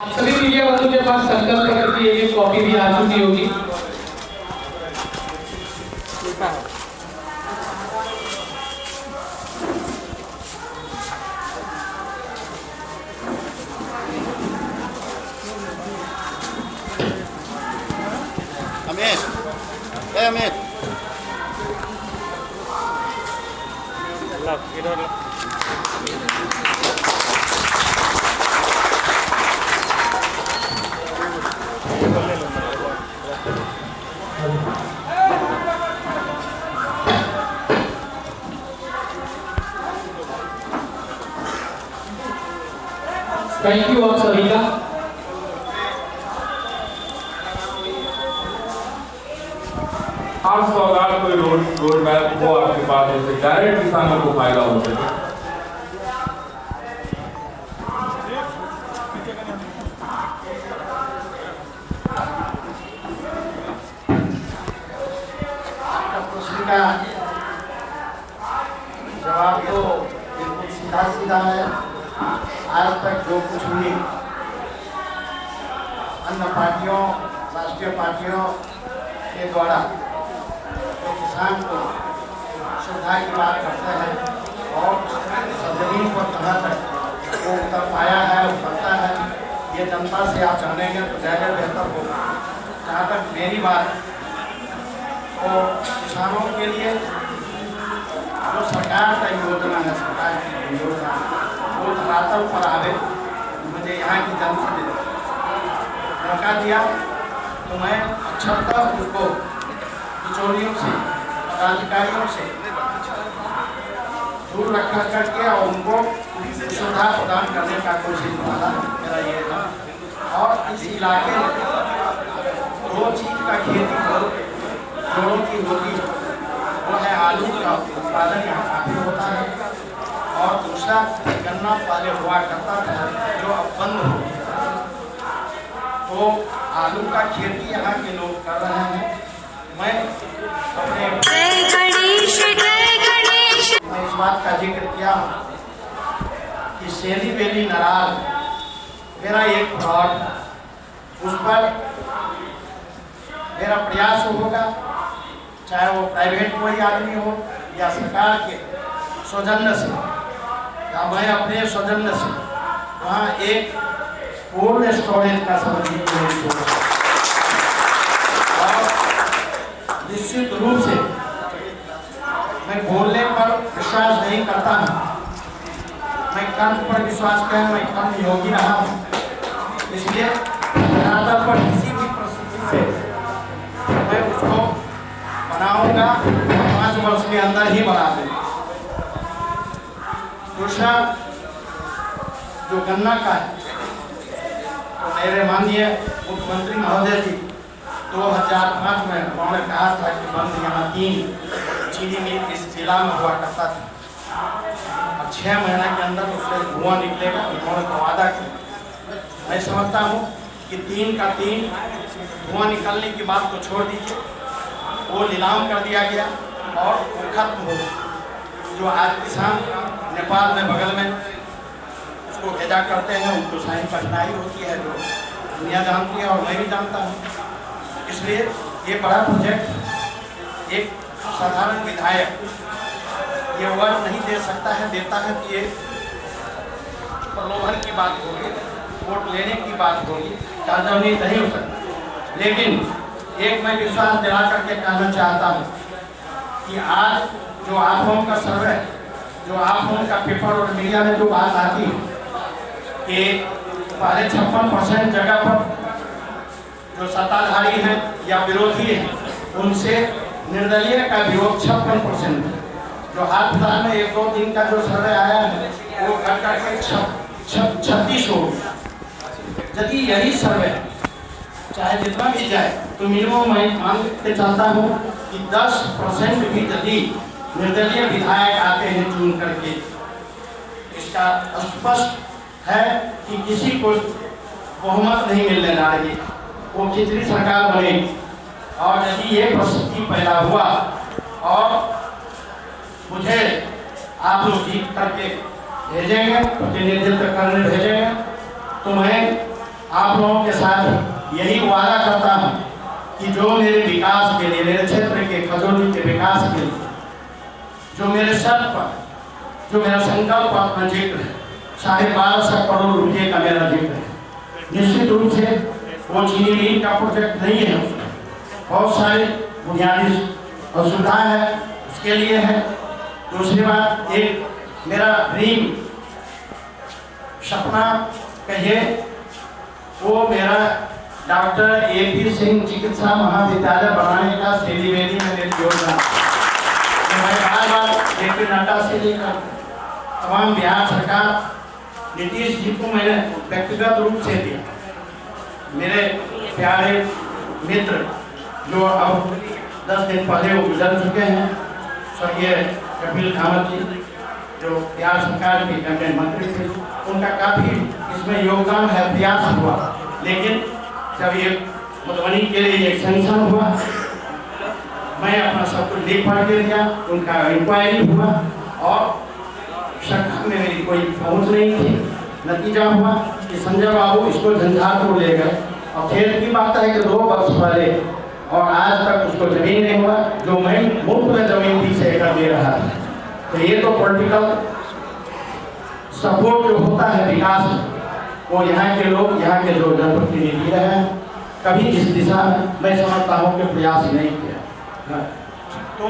सभी मीडिया वालों के पास संकल्प पत्र की एक कॉपी भी आ चुकी होगी। अमित थैंक यू आप सभी का। हर सौगात कोई रोड मैप हो आपके पास जैसे डायरेक्ट किसानों को फायदा हो सके। आपका प्रश्न का जवाब तो बिल्कुल सीधा सीधा है। आज तक जो कुछ भी अन्य पार्टियों, राष्ट्रीय पार्टियों के द्वारा जो किसान को सुविधा की बात करते हैं और जमीन पर कहाँ तक वो उतर पाया है, उतरता है, ये जनता से आप जानेंगे तो ज़्यादा बेहतर होगा। जहाँ तक मेरी बात, तो किसानों के लिए जो सरकार का योजना है, सरकार की योजना वो धरातल पर आवे, मुझे यहाँ की जनता ने मौका दिया तो मैं अक्षरता उसको बिचौलियों से, पदाधिकारियों से दूर रखा करके और उनको सुविधा प्रदान करने का कोशिश वाला मेरा ये था। और इस इलाके में दो चीज़ का खेती जोड़ों की होती है, वो है आलू का उत्पादन यहाँ काफ़ी होता है और दूसरा गन्ना पहले हुआ करता था जो अब बंद हो गया। तो आलू का खेती यहाँ के लोग कर रहे हैं। मैं अपने मैं इस बात का जिक्र किया कि शेली बेली नाराज मेरा एक प्लॉट, उस पर मेरा प्रयास होगा, चाहे वो प्राइवेट कोई आदमी हो या सरकार के सौजन्य से या मैं अपने सौजन्य से वहाँ एक कोल्ड स्टोरेज का समझिए और निश्चित रूप से मैं बोलने पर विश्वास नहीं करता हूँ, मैं कर्म पर विश्वास कर, मैं कर्म योगी रहा हूँ। इसलिए धरातल पर किसी भी परिस्थिति से मैं उसको बनाऊंगा, 5 वर्ष के अंदर ही बना दूंगा। दूसरा जो गन्ना का है, तो मेरे माननीय मुख्यमंत्री महोदय जी 2005 में उन्होंने कहा था कि बंद यहाँ 3 चीनी मिल इस जिला में हुआ करता था और 6 महीने के अंदर उससे धुआं निकलेगा, उन्होंने तो वादा किया। मैं समझता हूँ कि 3 का 3 धुआं निकलने की बात को छोड़ दीजिए, वो नीलाम कर दिया गया और वो खत्म हो गया। जो आज किसान नेपाल में बगल में उसको भेजा करते हैं, उनको सारी कठिनाई होती है जो दुनिया जानती है और मैं भी जानता हूँ। इसलिए ये बड़ा प्रोजेक्ट एक साधारण विधायक ये वर्ड नहीं दे सकता है, देता है कि ये प्रलोभन की बात होगी, वोट लेने की बात होगी, राजनीति नहीं हो सकती। लेकिन एक मैं विश्वास दिला करके कहना चाहता हूँ कि आज जो आप लोगों का सर्वे, जो आप लोगों का पेपर और मीडिया में जो बात आती है कि पहले 56% जगह पर जो सत्ताधारी हैं या विरोधी हैं उनसे निर्दलीय का विरोध 56%। जो हाल फिलहाल में 1-2 दिन का जो सर्वे आया है वो घट करके 36 हो गया। यदि यही सर्वे चाहे जितना भी जाए तो मिनिमम मैं मान के चाहता हूँ कि 10% भी यदि निर्दलीय विधायक आते हैं चुन करके, इसका स्पष्ट है कि किसी को बहुमत नहीं मिलने जा रही, वो खिचड़ी सरकार बनेगी। और यदि ये परिस्थिति पैदा हुआ और मुझे आप लोग जीत करके भेजेंगे, प्रतिनिधित्व करने भेजेंगे, तो मैं यही वादा करता हूँ कि जो मेरे विकास के लिए, मेरे क्षेत्र के खजौली के विकास के लिए, जो मेरे शर्त पर, जो मेरा संकल्प अपना जिक्र है, 12.5 करोड़ रुपये का मेरा जिक्र है। निश्चित रूप से वो चीनी मिल का प्रोजेक्ट नहीं है, बहुत सारे बुनियादी असुविधाएं है, उसके लिए है। दूसरी बात, एक मेरा ड्रीम सपना कहिए, वो मेरा डॉक्टर AP सिंह चिकित्सा महाविद्यालय बनाने का सेलिब्रेटी में मेरी योजना। मैं बार JP नड्डा से लेकर तमाम बिहार सरकार, नीतीश जी को मैंने व्यक्तिगत रूप से दिया। मेरे प्यारे मित्र जो अब 10 दिन पहले वो गुजर चुके हैं, स्वर्गीय कपिल कामत जी, जो बिहार सरकार के कैबिनेट मंत्री थे, उनका काफ़ी इसमें योगदान है, प्रयास हुआ। लेकिन जब ये मधुबनी के लिए एक सेंक्शन हुआ, मैं अपना सब कुछ लिख पढ़ के दिया, उनका इंक्वायरी हुआ और सरकार में मेरी कोई पहुंच नहीं थी। नतीजा हुआ कि संजय बाबू इसको झंझारपुर ले गए और खेत की बात है कि 2 वर्ष पहले और आज तक उसको जमीन नहीं हुआ, जो मैं मुफ्त में जमीन 20 एकड़ दे रहा था। तो ये तो पॉलिटिकल सपोर्ट जो होता है विकास, वो यहाँ के लोग, यहाँ के जो जनप्रतिनिधि रहे हैं, कभी इस दिशा में मैं समझता हूँ कि प्रयास नहीं किया। तो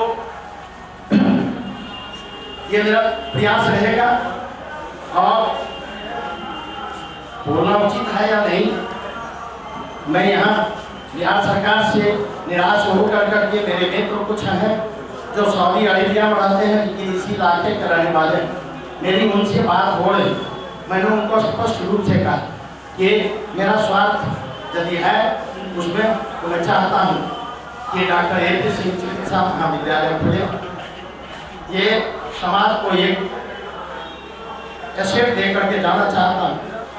ये मेरा प्रयास रहेगा और बोलना उचित है या नहीं, मैं यहाँ बिहार सरकार से निराश होकर करके, मेरे मित्र कुछ हैं जो सऊदी अरेबिया में रहते हैं लेकिन इसी इलाके के रहने वाले हैं, मेरी उनसे बात हो रही। मैंने उनको स्पष्ट रूप से कहा कि मेरा स्वार्थ यदि है उसमें, तो मैं चाहता हूँ कि डॉक्टर AP सिंह चिकित्सा महाविद्यालय खुले। ये समाज को एक एसेट दे करके जाना चाहता हूँ।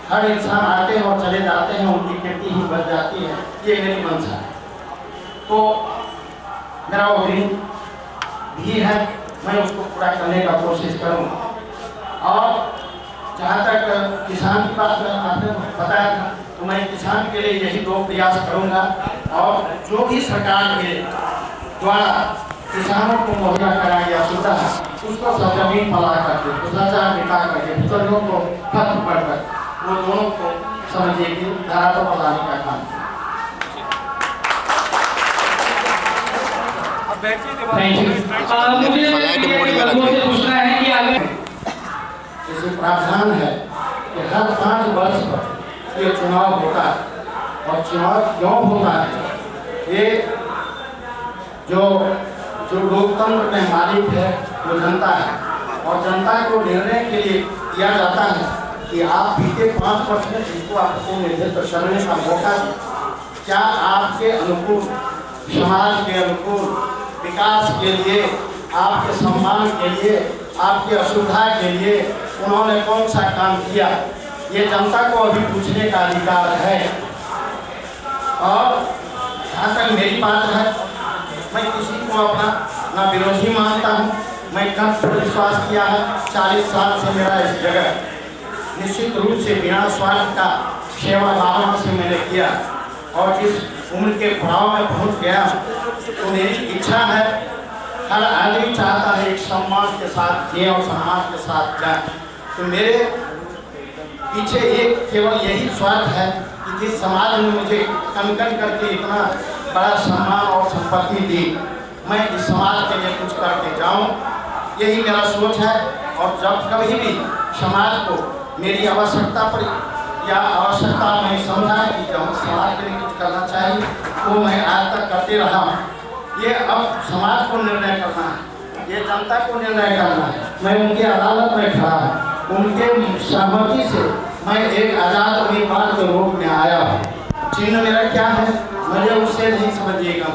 हर इंसान आते हैं और चले जाते हैं, उनकी कीर्ति ही बच जाती है, ये मेरी मंशा है। तो मेरा वो ड्रीम भी है, मैं उसको पूरा करने का कोशिश करूँगा। और जहाँ तक किसान की बात में आपने बताया था, तो मैं किसान के लिए यही 2 प्रयास करूँगा और जो भी सरकार के द्वारा किसानों को मुहैया कराया गया सुविधा है, उसको सरजमीन फैला करके, भ्रष्टाचार मिटा करके, बुजुर्गों को खत्म कर कर, वो दोनों को समझिए कि धारा पर लाने का काम। मुझे पूछना है कि अगर इसे प्रावधान है कि हर 5 वर्ष पर ये चुनाव होता है, और चुनाव क्यों होता है, ये जो लोकतंत्र में मालिक है वो जनता है, और जनता को निर्णय के लिए किया जाता है कि आप बीते 5 वर्ष में जिनको आपको नेतृत्व करने का मौका दिया, क्या आपके अनुकूल, समाज के अनुकूल, विकास के लिए, आपके सम्मान के लिए, आपकी असुविधा के लिए उन्होंने कौन सा काम किया, ये जनता को अभी पूछने का अधिकार है। और जहाँ तक मेरी बात है, मैं किसी को अपना ना विरोधी मानता हूँ, मैं कब विश्वास किया है, 40 साल से मेरा इस जगह निश्चित रूप से बिना स्वार्थ का सेवा भावना से मैंने किया, और जिस उम्र के पड़ाव में पहुँच गया, तो मेरी इच्छा है, हर आदमी चाहता है एक सम्मान के साथ जिए और सम्मान के साथ जाए। तो मेरे पीछे एक केवल यही स्वार्थ है कि जिस समाज ने मुझे कन-कन करके इतना बड़ा सम्मान और संपत्ति दी, मैं इस समाज के लिए कुछ करके जाऊं, यही मेरा सोच है। और जब कभी भी समाज को मेरी आवश्यकता पर या आवश्यकता में समझा कि जब समाज के लिए कुछ करना चाहिए, वो मैं आज तक करते रहा हूँ। ये अब समाज को निर्णय करना है, ये जनता को निर्णय करना है। मैं उनकी अदालत में खड़ा हूँ, उनके सहमति से मैं एक आज़ाद उम्मीदवार के रूप में आया हूँ। चिन्ह मेरा क्या है, मुझे उससे नहीं समझिएगा।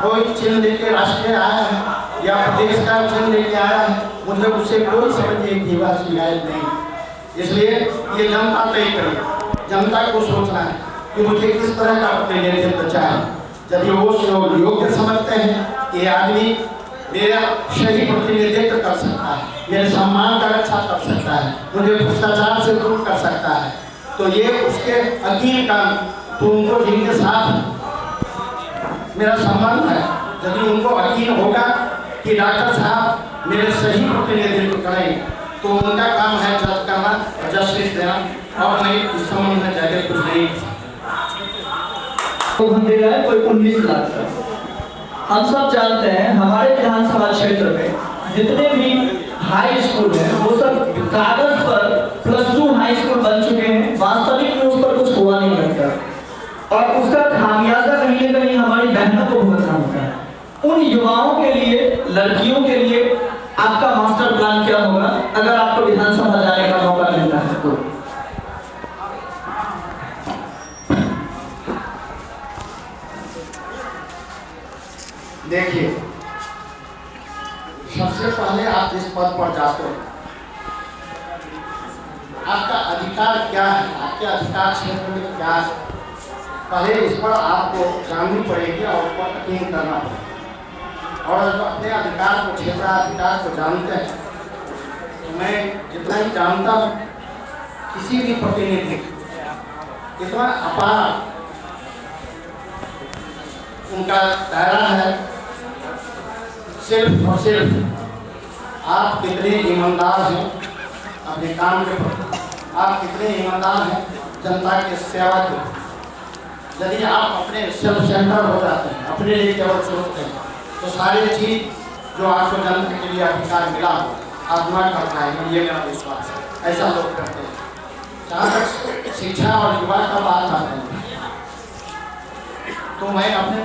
कोई चिन्ह लेके राष्ट्रीय आया है या प्रदेश का चिन्ह लेके आया है, मुझे उससे कोई समझिए कि वह शिकायत नहीं। इसलिए ये जनता तय करे, जनता को सोचना है कि मुझे किस तरह का प्रतिनिधित्व चाहिए। यदि वो योग्य समझते हैं कि आदमी मेरा सही प्रतिनिधित्व कर सकता है, मेरे सम्मान का रक्षा कर सकता है, मुझे भ्रष्टाचार से दूर कर सकता है, तो ये उसके अधीन काम, तो उनको जिनके साथ मेरा संबंध है, यदि उनको यकीन होगा कि डॉक्टर साहब मेरे सही प्रतिनिधित्व करेंगे तो उनका काम है जज करना, जस्टिस देना, और मैं इस संबंध में ज़्यादा कुछ नहीं। तो हम दे रहा है कोई 19 लाख का। हम सब जानते हैं हमारे विधानसभा क्षेत्र में जितने भी हाई स्कूल हैं वो सब कागज पर +2 हाई स्कूल बन चुके हैं, वास्तविक में उस पर कुछ हुआ नहीं लगता और उसका खामियाजा कहीं न कहीं हमारी बहनों को भुगतना होता है। उन युवाओं के लिए, लड़कियों के लिए आपका मास्टर प्लान क्या होगा अगर आपको विधानसभा जाने का मौका मिलता है तो? देखिए, सबसे पहले आप जिस पद पर जाते हो आपका अधिकार क्या है, आपके अधिकार क्षेत्र में क्या है, पहले इस पर आपको जाननी पड़ेगी और उस पर यकीन करना पड़ेगा। और जब अपने अधिकार को, क्षेत्राधिकार को जानते हैं, तो मैं जितना ही जानता हूँ किसी भी प्रतिनिधि इतना अपार उनका दायरा है, सिर्फ और सिर्फ आप कितने ईमानदार हैं अपने काम के प्रति, आप कितने ईमानदार हैं जनता की सेवा के प्रति। यदि आप अपने सेल्फ सेंटर हो जाते हैं, अपने लिए केवल सोचते हैं, तो सारी चीज़ जो आपको जनता के लिए अधिकार मिला हो आप न कर पाएंगे, ये मेरा विश्वास है। ऐसा लोग करते हैं। जहाँ तक शिक्षा और युवा का बात आते हैं तो मैं अपने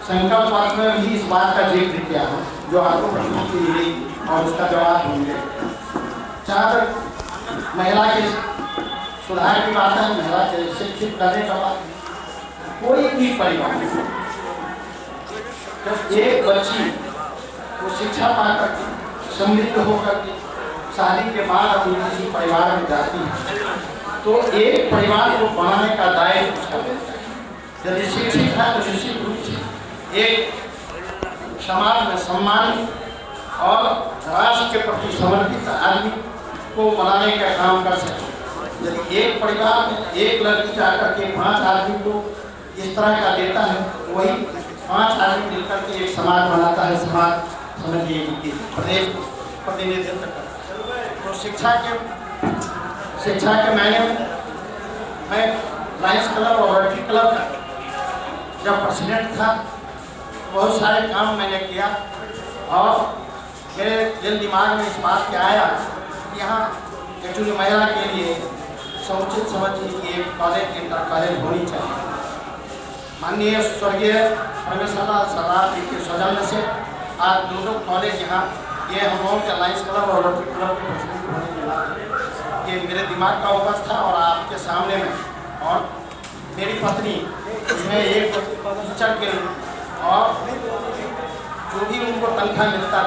संकल्प पत्र में भी इस बात का जिक्र किया है जो आपको प्रश्न मिली और उसका जवाब मिले। जहाँ तक महिला के सुधार की बात है, महिला के शिक्षित करने का बात, कोई भी परिवार जब एक बच्ची को शिक्षा पाकर समृद्ध होकर के शादी के बाद अपनी किसी परिवार में जाती है तो एक परिवार को बनाने का दायित्व उसका रहता है। यदि शिक्षित है तो निश्चित रूप से एक समाज में सम्मान और राष्ट्र के प्रति समर्पित आदमी को बनाने का काम कर सकते। यदि एक परिवार में एक लड़की जाकर के 5 आदमी को इस तरह का देता है, वही 5 आदमी मिलकर के एक समाज बनाता है, समाज समझिए प्रदेश प्रतिनिधित्व करता है। तो शिक्षा के मायने में मैं लायंस क्लब और रोटरी क्लब का जब प्रेसिडेंट था बहुत सारे काम मैंने किया और मेरे दिल दिमाग में इस बात के आया कि यहाँ एक्चुअली महिला के लिए समुचित समझिए कि एक कॉलेज, इंटर कॉलेज होनी चाहिए। माननीय स्वर्गीय परमेश्वर सरदार जी के सौजन्य से आज 2 कॉलेज यहाँ, ये हम लोगों के लायंस क्लब और रोटरी क्लब के प्रेसिडेंट होने के नाते ये मेरे दिमाग का उपज था और आपके सामने में। और मेरी पत्नी मैं एक टीचर के और जो भी उनको तनख्वाह मिलता था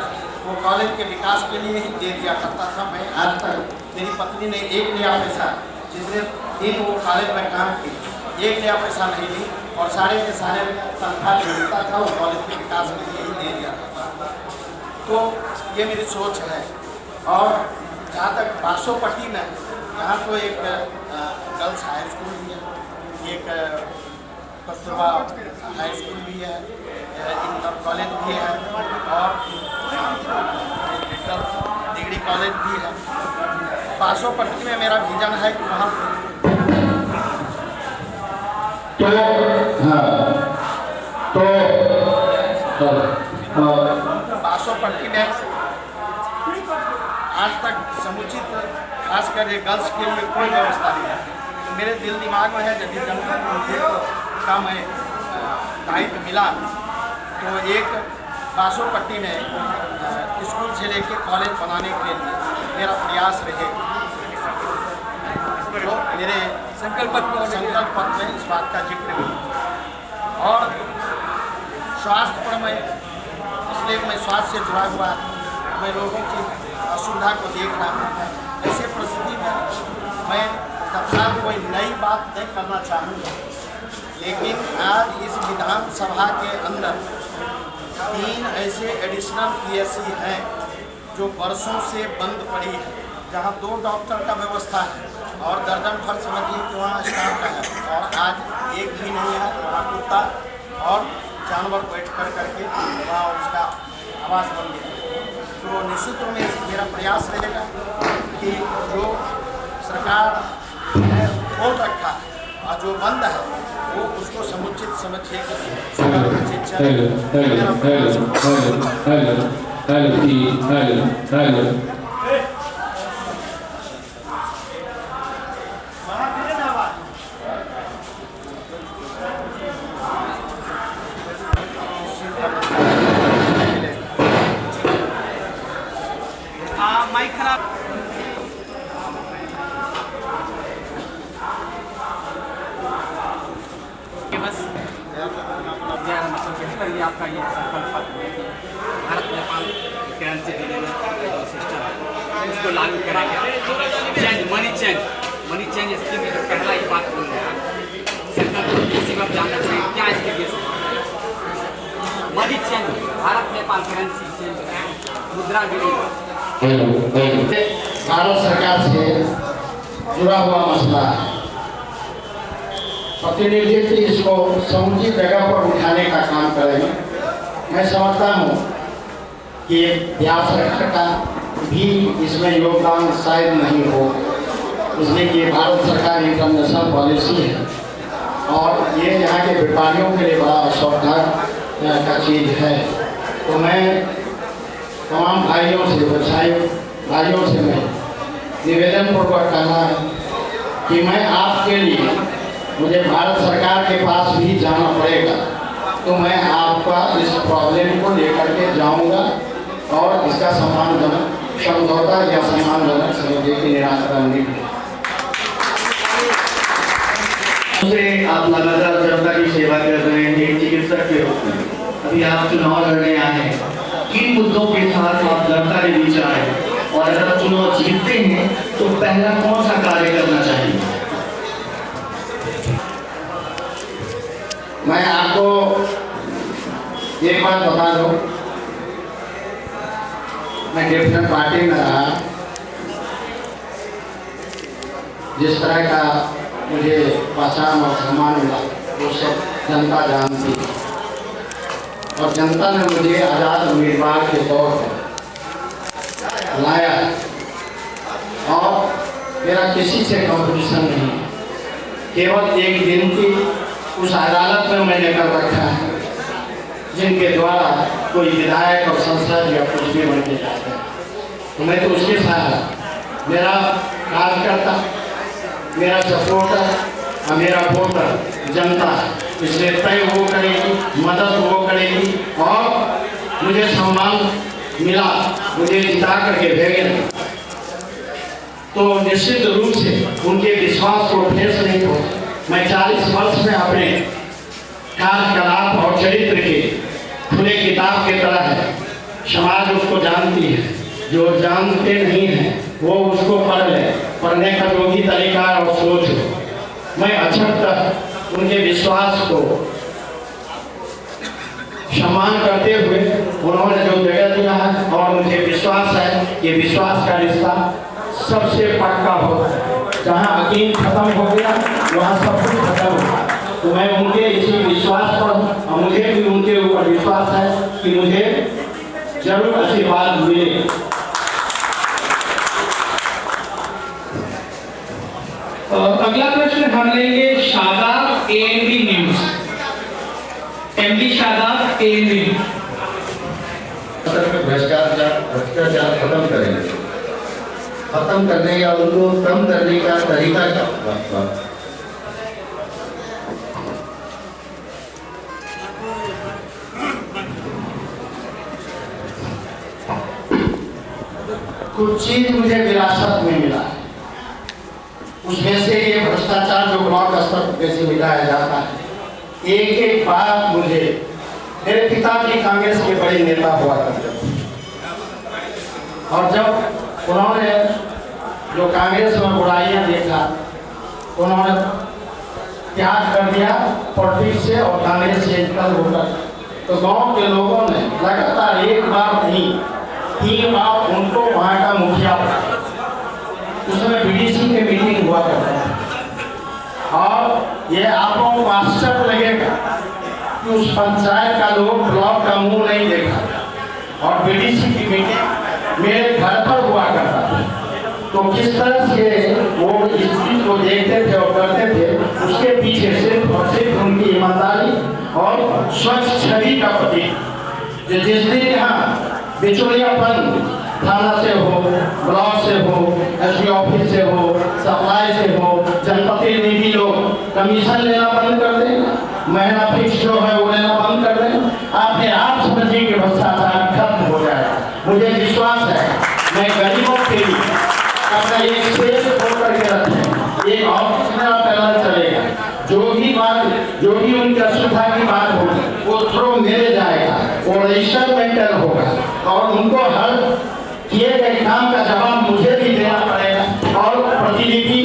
वो कॉलेज के विकास के लिए ही दे दिया करता था। मैं आज तक मेरी पत्नी ने 1 नया पैसा, जितने दिन वो कॉलेज में काम की, 1 नया पैसा नहीं दी और सारे के सारे तनख्वाह जो मिलता था वो कॉलेज के विकास के लिए ही दे दिया करता था। तो ये मेरी सोच है। और जहाँ तक बासोपट्टी में, यहाँ तो एक गर्ल्स हाई स्कूल भी है, एक कस्तूरबा हाई स्कूल भी है, इंटर कॉलेज भी है और डिग्री कॉलेज भी है। बासोपट्टी में मेरा विजन है कि वहाँ बासोपट्टी में आज तक समुचित खासकर ये गर्ल्स के लिए कोई व्यवस्था नहीं है। तो मेरे दिल दिमाग में है यदि जनता का मैं दायित्व मिला तो एक बासोपट्टी में स्कूल से लेकर कॉलेज बनाने के लिए मेरा प्रयास रहेगा। तो मेरे संकल्प पत्र में इस बात का जिक्र भी। और स्वास्थ्य पर मैं, इसलिए मैं स्वास्थ्य से जुड़ा हुआ मैं लोगों की असुविधा को देख रहा हूँ। ऐसे परिस्थिति में मैं तत्काल कोई नई बात नहीं करना चाहूँगा, लेकिन आज इस विधानसभा के अंदर 3 ऐसे एडिशनल PSC हैं जो वर्षों से बंद पड़ी है, जहाँ 2 डॉक्टर का व्यवस्था है और दर्जन भर समझिए कि वहाँ स्टाफ का है, और आज एक भी नहीं है वहाँ कुत्ता और जानवर बैठ कर करके वहाँ उसका आवास बन गया। तो निश्चित रूप में मेरा प्रयास रहेगा कि जो सरकार ने खोल रखा है और जो बंद है वो उसको समुचित समझिए कि शिक्षा माइक खराब बस मतलब आपका ये संकल्प भारत नेपाल करेंसी देने का सिस्टम है इसको लागू करेंगे। मनी चेंज स्कीम में जो पहला ही बात बोल रहे हैं सेंट्रल को किसी वक्त जानना चाहिए क्या इसके लिए money change Bharat Nepal currency change मुद्रा विनिमय भारत सरकार से जुड़ा हुआ मसला है। प्रतिनिधित्व इसको समुचित जगह पर उठाने का काम करेंगे। मैं समझता हूँ कि बिहार सरकार का भी इसमें योगदान शायद नहीं हो, इसलिए कि भारत सरकार इंटरनेशनल पॉलिसी है और ये यहाँ के व्यापारियों के लिए बड़ा असुविधा का चीज़ है। तो मैं तमाम भाइयों से व्यवसायी भाइयों से मैं निवेदन पूर्वक कहना है कि मैं आपके लिए मुझे भारत सरकार के पास भी जाना पड़ेगा तो मैं आपका इस प्रॉब्लम को लेकर के जाऊंगा और इसका सम्मानजनक समझौता या सम्मानजनक समझौते की निराकरण निकले। आप लगातार जनता की सेवा कर रहे हैं एक चिकित्सक के रूप में। अभी आप चुनाव लड़ने आए हैं, किन मुद्दों के साथ आप जनता के बीच आए और अगर चुनाव जीतते हैं तो पहला कौन सा कार्य करना चाहिए? मैं आपको एक बात बता दूं, मैं डिफरेंट पार्टी में रहा, जिस तरह का मुझे पहचान और सम्मान मिला वो सब जनता जानती है और जनता ने मुझे आज़ाद उम्मीदवार के तौर पर लाया और मेरा किसी से कंपटीशन नहीं, केवल एक दिन की उस अदालत में मैंने कर रखा है जिनके द्वारा कोई विधायक और संसद या कुछ भी बन के जाते हैं। तो मैं तो उसके साथ मेरा कार्यकर्ता, मेरा सपोर्टर और मेरा वोटर जनता, इसलिए तय वो करेगी, मदद वो करेगी और मुझे सम्मान मिला, मुझे जिता करके भेजे तो निश्चित रूप से उनके विश्वास को ठेस नहीं हो। मैं 40 वर्ष में अपने कार्यकलाप और चरित्र के खुले किताब की तरह है, समाज उसको जानती है, जो जानते नहीं हैं वो उसको पढ़ ले, पढ़ने का जो भी तरीका और सोच हो। मैं अक्षरतः उनके विश्वास को सम्मान करते हुए उन्होंने जो जगह दिया है और मुझे विश्वास है कि विश्वास का रिश्ता सबसे पक्का होता है। जहाँ यकीन खत्म हो गया वहाँ सब कुछ खत्म हुआ। तो मैं उनके इसी विश्वास पर और मुझे भी उनके ऊपर विश्वास है कि मुझे जरूर आशीर्वाद मिले। अगला प्रश्न हम लेंगे Shadab ANB news. MD Shadab ANB। भ्रष्टाचार खत्म करेंगे, खत्म करने या उनको कम करने का तरीका क्या होगा? कुछ चीज मुझे विरासत में मिला है, उसमें से ये भ्रष्टाचार जो ब्लॉक स्तर पर कैसे मिटाया जाता है, एक एक बात मुझे मेरे पिताजी कांग्रेस के बड़े नेता हुआ करते थे और जब उन्होंने जो कांग्रेस में बुराइयां देखा उन्होंने त्याग कर दिया पॉलिटिक्स से और कांग्रेस से निकल होकर, तो गांव के लोगों ने लगातार एक बार नहीं 3 बार उनको वहाँ का मुखिया उस समय बीडीसी की मीटिंग हुआ करता था। और ये आप लोगों को आश्चर्य लगेगा कि उस पंचायत का लोग ब्लॉक का मुंह नहीं देखा और बीडीसी की मीटिंग मेरे घर पर हुआ करता था। तो किस तरह से वो इस चीज को देखते थे और करते थे, उसके पीछे सिर्फ और सिर्फ उनकी ईमानदारी और स्वच्छ छवि का प्रतीक। जिस दिन यहाँ बिचौलियापन थाना से हो, ब्लॉक से हो, एसपी ऑफिस से हो, सप्लाई से हो, जनप्रतिनिधि लोग कमीशन लेना बंद कर दें, महीना फिक्स जो है वो लेना बंद कर दें, आपने आप समझिए कि भ्रष्टाचार खत्म हो जाएगा। मुझे विश्वास है, मैं गरीबों के लिए अपना एक स्पेस खोल करके रखें, एक ऑफिस में पैनल चलेगा, जो भी उनकी असुविधा की बात होगी वो थ्रो मेरे जाएगा, वो रजिस्टर मेंटेन होगा और उनको हर किए गए काम का जवाब मुझे भी देना पड़ेगा और प्रतिनिधि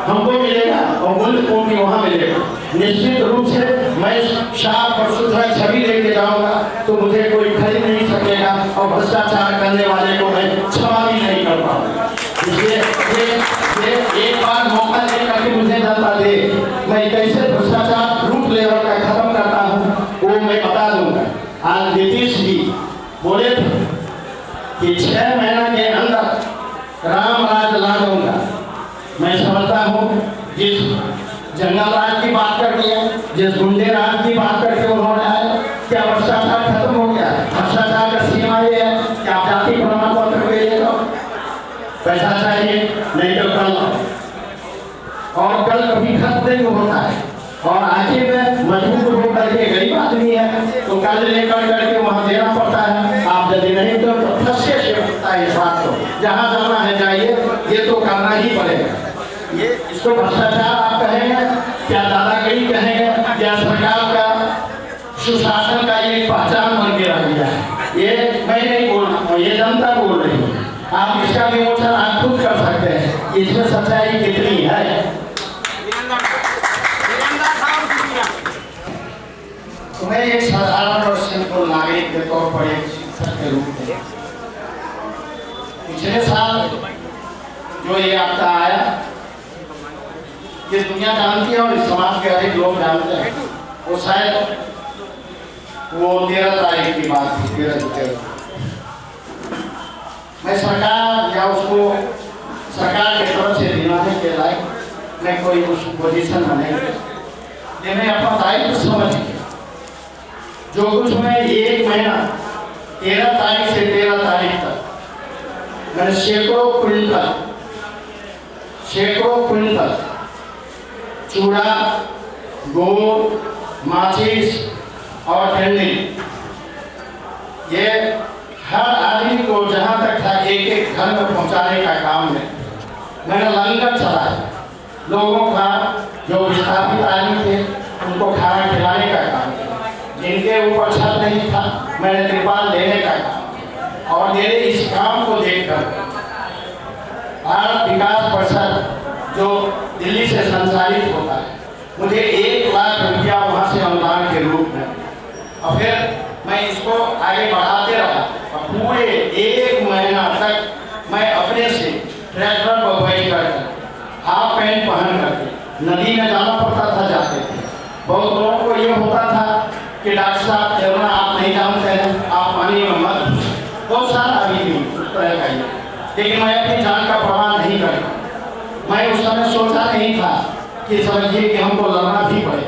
हमको मिलेगा और मूल्य को भी वहाँ मिलेगा। निश्चित रूप से मैं साफ और सुथरा छवि लेके जाऊंगा तो मुझे कोई खरीद नहीं सकेगा और भ्रष्टाचार करने वाले को मैं क्षमा भी नहीं कर पाऊंगा। इसलिए एक बार मौका देकर के मुझे जनता दे, मैं कैसे भ्रष्टाचार रूप लेवल का खत्म करता हूँ वो मैं बता दूंगा। आज नीतीश जी बोले थे कि 6 महीना के अंदर राम राज ला दूंगा। मैं समझता हूँ जिस जंगल राज की बात कर दिया, जिस गुंडे राज की बात करके उन्होंने आया, क्या भ्रष्टाचार खत्म हो गया? भ्रष्टाचार का सीमा ये है कि आप जाति प्रमाण पत्र ले लो, पैसा चाहिए नहीं तो कल और कल कभी खत्म नहीं होता है। और आखिर में मजबूर होकर के गरीब आदमी है तो कर्ज लेकर करके वहाँ देना पड़ता है। आप यदि नहीं दो तो फंसे से होता है। इस बात को जहाँ जाना है जाइए, ये तो करना ही पड़ेगा। ये इसको भ्रष्टाचार आप कहेंगे, क्या दादागिरी कहेंगे, क्या सरकार का सुशासन का एक पहचान बन के रख दिया है। ये मैं नहीं बोल रहा हूँ, ये जनता बोल रही है। आप इसका विमोचन आप खुद कर सकते हैं, इसमें सच्चाई कितनी है। तो मैं एक साधारण और सिंपल नागरिक के तौर पर एक शिक्षक के रूप में पिछले साल जो ये आपका आया, ये दुनिया जानती है और इस समाज के अधिक लोग जानते हैं। वो शायद वो 13 तारीख की बात थी, 13 मैं सरकार या उसको सरकार की तरफ से दिलाने के लायक मैं कोई उस पोजीशन में नहीं, मैं अपना दायित्व समझ जो कुछ मैं 1 महीना 13 तारीख से 13 तारीख तक मैंने सैकड़ों क्विंटल चूड़ा, गुड़, माचिस और कैंडी, ये हर आदमी को जहाँ तक था एक घर में पहुँचाने का काम है। मैंने लंगर चलाया, लोगों का जो विस्थापित आदमी थे उनको खाना खिलाने का काम किया, जिनके ऊपर छत नहीं था मैंने त्रिपाल देने का काम। और मेरे इस काम को देखकर भारत विकास परिषद जो दिल्ली से संचालित होता है, मुझे 1 लाख रुपया वहाँ से अनुदान के रूप में, और फिर मैं इसको आगे बढ़ाते रहा और पूरे 1 महीना तक मैं अपने से ट्रैक्टर पर बैठ कर हाफ पैंट पहन करके नदी में जाना पड़ता था, जाते थे। बहुत लोगों को ये होता था कि डॉक्टर साहब तैरना आप नहीं जानते हैं, आप पानी में मत, बहुत सारा अभी भी उस तरह का ही। लेकिन मैं अपनी जान का परवाह नहीं करता। मैं उस समय सोचा नहीं था कि समझिए कि हमको लड़ना भी पड़े,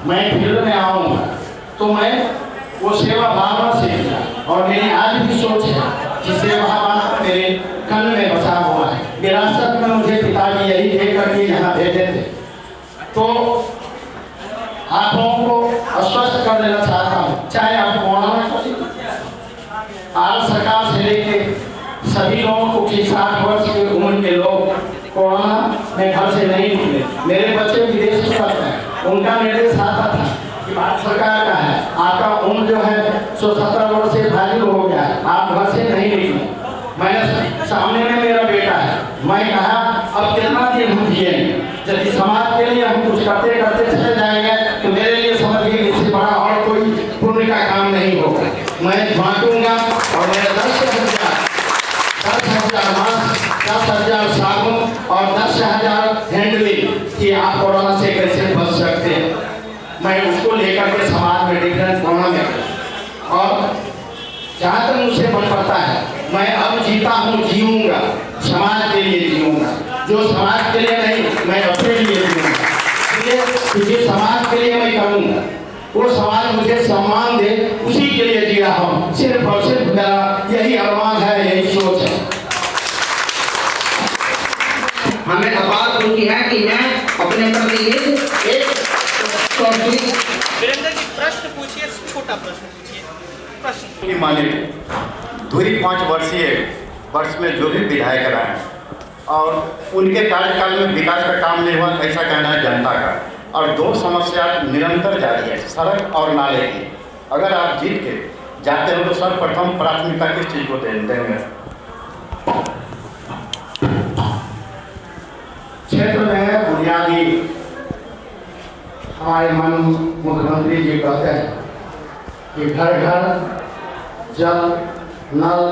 मैं फील्ड में आऊँगा। तो मैं वो सेवा भावना से किया और मेरी आज भी सोच है कि सेवा भावना मेरे कल में बसा हुआ है। विरासत में मुझे पिताजी यही दे करके यहाँ भेजे थे। तो आप लोगों को आश्वस्त कर देना चाहता हूँ, चाहे आप कोरोना भारत सरकार से लेके सभी लोगों को 60 वर्ष की उम्र के लोग कोरोना में घर से नहीं निकले। मेरे बच्चे विदेश में पढ़ते हैं, उनका निर्देश आता था कि भारत सरकार का है, आपका उम्र जो है 170 वर्ष से भारी हो गया है, आप घर से नहीं निकले। मैंने सामने में मेरा बेटा है, मैं कहा अब कितना दिन हम जिएंगे, यदि समाज के लिए हम कुछ करते करते चले जाएंगे तो मेरे लिए समझिए इससे बड़ा और कोई पुण्य का काम नहीं होगा। मैं बांटूंगा और मेरा 10,000 मास्क, 10,000 साबुन हैंडलिंग कि आप कोरोना से कैसे बच सकते हैं, मैं उसको लेकर के समाज में डिफरेंस कोरोना में, और जहाँ तक मुझसे बन पड़ता है मैं अब जीता हूँ, जीऊँगा, समाज के लिए जीऊँगा, जो समाज के लिए नहीं मैं अपने लिए जीऊँगा, क्योंकि समाज के लिए मैं करूँगा, वो समाज मुझे सम्मान दे उसी के लिए जी रहा हूँ, सिर्फ और सिर्फ मेरा यही अरमान है, यही सोच है। हमें बात होती है कि मैं अपने प्रति एक वीरेंद्र जी प्रश्न पूछिए, छोटा प्रश्न पूछिए। प्रश्न की मालिक धुरी 5 वर्ष में जो भी विधायक रहे और उनके कार्यकाल में विकास का काम नहीं हुआ, ऐसा कहना है जनता का, और 2 समस्या निरंतर जारी है, सड़क और नाले की। अगर आप जीत के जाते हो तो सर्वप्रथम प्राथमिकता किस चीज़ को देंगे? क्षेत्र में बुनियादी हमारे मुख्यमंत्री जी कहते हैं कि घर घर जल, नल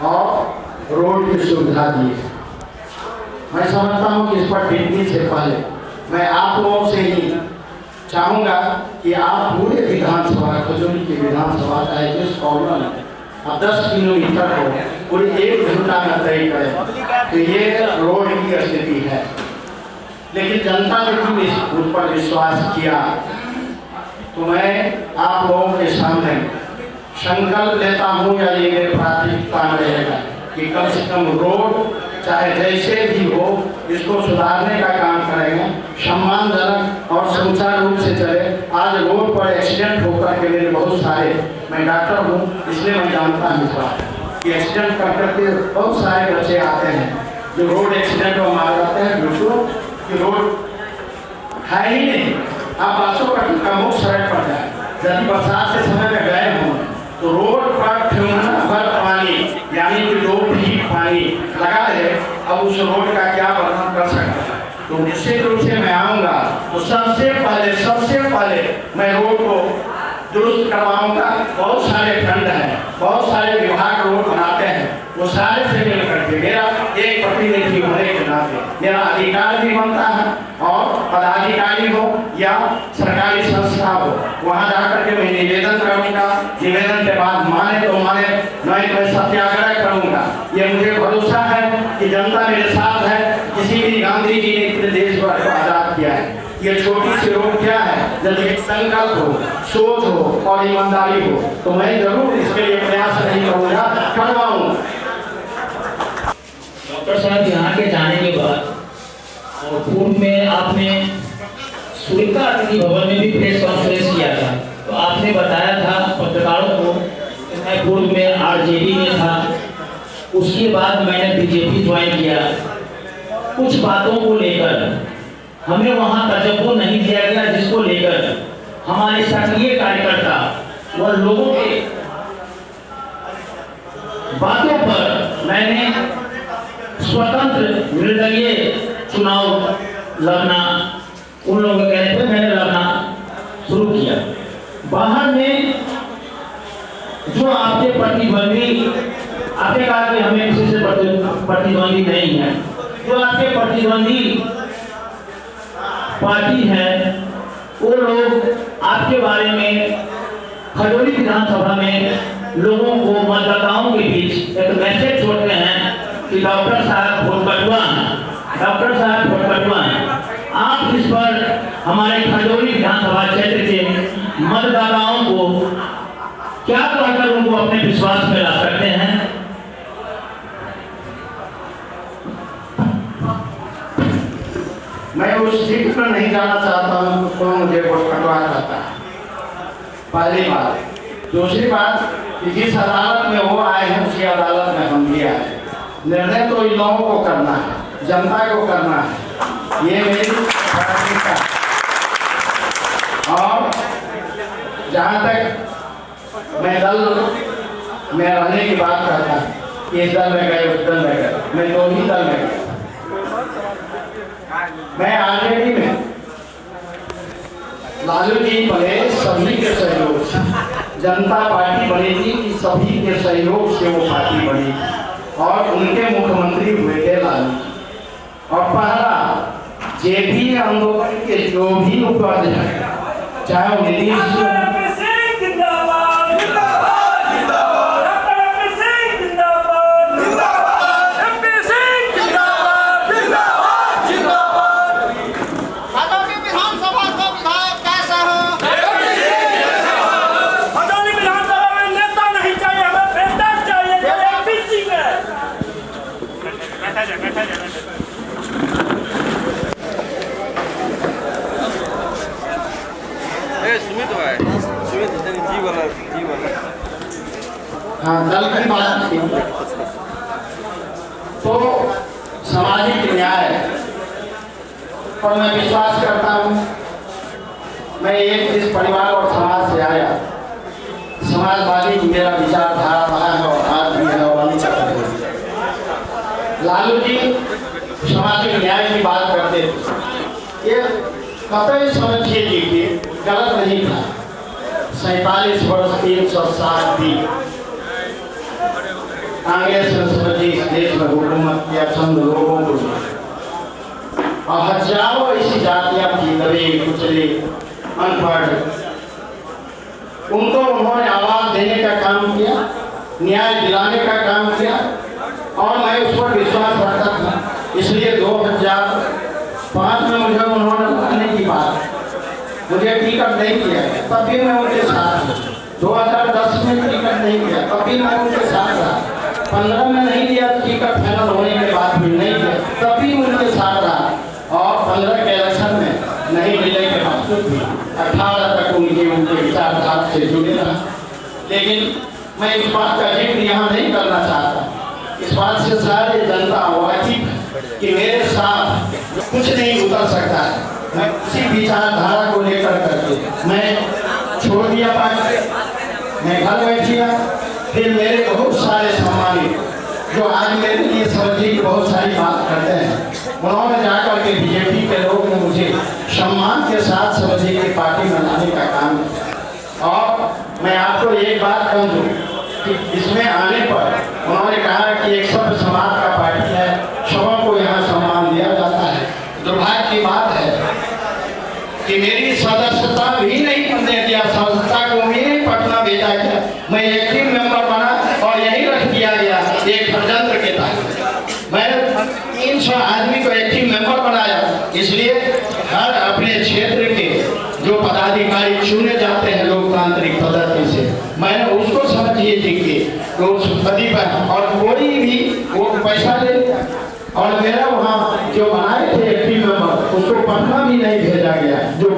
और रोड की सुविधा दी है। मैं समझता हूँ कि इस पर टिप्पणी से पहले मैं आप लोगों से ही चाहूँगा कि आप पूरे विधानसभा, खजूरी की विधानसभा का जिस कॉर्नर में 10 किलोमीटर को पूरी 1 घंटा में तय करें तो ये रोड की स्थिति है। लेकिन जनता ने क्यों उस पर विश्वास किया, तो मैं आप लोगों के सामने संकल्प लेता हूँ, या ये मेरी प्राथमिकता में रहेगा कि कम से कम रोड चाहे जैसे भी हो इसको सुधारने का काम करेंगे, सम्मानजनक और सुचारू रूप से चले। आज रोड पर एक्सीडेंट होकर के मेरे बहुत सारे, मैं डॉक्टर हूँ इसलिए मैं जानता हूँ इस बात कि एक्सीडेंट कर करके बहुत सारे बच्चे आते हैं जो रोड एक्सीडेंट में मार जाते हैं, बिल्कुल कि रोड है ही नहीं। आप 500 का मुख्य सड़क पर जाए, जब बरसात के समय में गए हों तो रोड पर भर पानी, यानी कि 2 फीट पानी लगा है। अब उस रोड का क्या वर्णन कर सकता है, तो निश्चित रूप से मैं आऊँगा तो सबसे पहले मैं रोड को दुरुस्त करवाऊँगा। बहुत सारे फंड हैं, बहुत सारे विभाग रोड बनाते हैं, वो सारे से मिल करके मेरा एक प्रतिनिधि होने के नाते मेरा अधिकार भी बनता है, और पदाधिकारी हो या सरकारी संस्था हो वहाँ जाकर के मैं निवेदन करूँगा। निवेदन के बाद माने तो माने, नहीं तो मैं सत्याग्रह करूँगा। ये मुझे भरोसा है कि जनता मेरे साथ है। किसी भी गांधी जी ने इतने देश को आज़ाद किया है, ये छोटी सी रोड क्या है, जब एक संकल्प हो, सोच हो और ईमानदारी हो तो मैं जरूर इसके लिए प्रयास नहीं करूँगा, करवाऊँ। डॉक्टर साहब यहाँ के जाने के बाद और पूर्व में आपने सूर्यका अतिथि भवन में भी प्रेस कॉन्फ्रेंस किया था, तो आपने बताया था पत्रकारों को कि मैं पूर्व में आरजेडी में था, उसके बाद मैंने बीजेपी ज्वाइन किया। कुछ बातों को लेकर हमें वहाँ तजब्बो नहीं दिया गया, जिसको लेकर हमारे सक्रिय कार्यकर्ता व लोगों के बातों पर मैंने स्वतंत्र निर्दलीय चुनाव लड़ना, उन लोगों के कहने पर मैंने लड़ना शुरू किया। बाहर में जो आपके प्रतिद्वंदी, आपने कहा कि हमें किसी से प्रतिद्वंदी नहीं है, जो आपके प्रतिद्वंदी पार्टी है वो लोग आपके बारे में खजूरी विधानसभा में लोगों को, मतदाताओं के बीच एक मैसेज छोड़ते हैं कि डॉक्टर साहब वोट कटवाएं, डॉक्टर साहब वोट कटवाएं। आप इस पर हमारे खजूरी विधानसभा क्षेत्र के मतदाताओं को क्या कहकर उनको अपने विश्वास में ला सकते हैं? मैं उस सीट पर नहीं जाना चाहता हूँ, तो मुझे वोट कटवा चाहता है, पहली बात। दूसरी बात कि जिस अदालत में वो आए हैं उसी अदालत में हम भी आए। निर्णय तो इन लोगों को करना है, जनता को करना है, ये मेरी प्राथमिकता है। और जहाँ तक मैं दल में रहने की बात करता हूँ, इस दल में गए, उस दल में गए, मैं 2 ही दल में गया। मैं आरजेडी में लालू जी बने सभी के सहयोग से, जनता पार्टी बनी थी कि सभी के सहयोग से वो पार्टी बनी और उनके मुख्यमंत्री हुए थे लालू जी। और पहला जेपी आंदोलन के जो भी उपलब्ध है, चाहे वो नीतीश आगामी विधानसभा का विधायक कैसा हो? आगामी विधानसभा में नेता नहीं चाहिए, हमें बेटा चाहिए जो एमपीसी में। बैठा जा। सुमित भाई, सुमित जी वाला। हाँ, दल की बात थी तो सामाजिक न्याय पर मैं विश्वास करता हूँ। मैं एक इस परिवार और समाज से आया, समाजवादी मेरा विचारधारा रहा है और आज भी है और आगे चलता है। लालू जी सामाजिक न्याय की बात करते थे, ये कतई समझिए जी कि गलत नहीं था। 47 वर्ष 360 दिन कांग्रेस ने समझी इस देश में हुकूमत किया चंद लोगों को, और हजारों ऐसी जातियां थी, दबे कुचले अनपढ़, उनको उन्होंने आवाज देने का काम किया, न्याय दिलाने का काम किया, और मैं उस पर विश्वास रखता था। इसलिए 2005 में मुझे उन्होंने लाने की बात, मुझे टिकट नहीं किया, तब भी मैं उनके साथ। 2010 में टिकट नहीं किया, तब भी मैं उनके साथ रहा। 15 में नहीं दिया टिकट, फाइनल होने के बाद भी नहीं दिया, तब भी उनके साथ रहा। और 15 के इलेक्शन में नहीं मिलने के बावजूद भी 18 तक उनके विचारधारा से जुड़े रहा। लेकिन मैं इस बात का जिक्र यहाँ नहीं करना चाहता, इस बात से सारे जनता वाकिफ है कि मेरे साथ कुछ नहीं उतर सकता है। मैं उसी विचारधारा को लेकर करके मैं छोड़ दिया पार्टी, मैं घर बैठ गया। फिर मेरे बहुत सारे सम्मानित जो आज मेरे लिए समझिए बहुत सारी बात करते हैं, उन्होंने जाकर के बीजेपी के लोग ने मुझे सम्मान के साथ समझिए कि पार्टी में लाने का काम किया। और मैं आपको एक बात कह दूँ कि इसमें आने पर उन्होंने कहा कि एक सब समाज का पार्टी है, सबों को यहाँ सम्मान दिया जाता है। दुर्भाग्य की बात है कि मेरी सदस्यता भी नहीं करने दिया, सदस्यता को भी नहीं पटना भेजा गया। मैं एक्टिव मेंबर बना और यही रख दिया गया एक षड्यंत्र के तहत। मैंने 300 आदमी को एक्टिव मेंबर बनाया, इसलिए हर अपने क्षेत्र के जो पदाधिकारी चुने जाते हैं लोकतांत्रिक पद्धति से, मैंने उसको समझिए थी कि उस पद पर और कोई भी वो पैसा ले, और मेरा वहाँ जो बनाए थे एक्टिव मेंबर उसको पटना भी नहीं भेजा गया। जो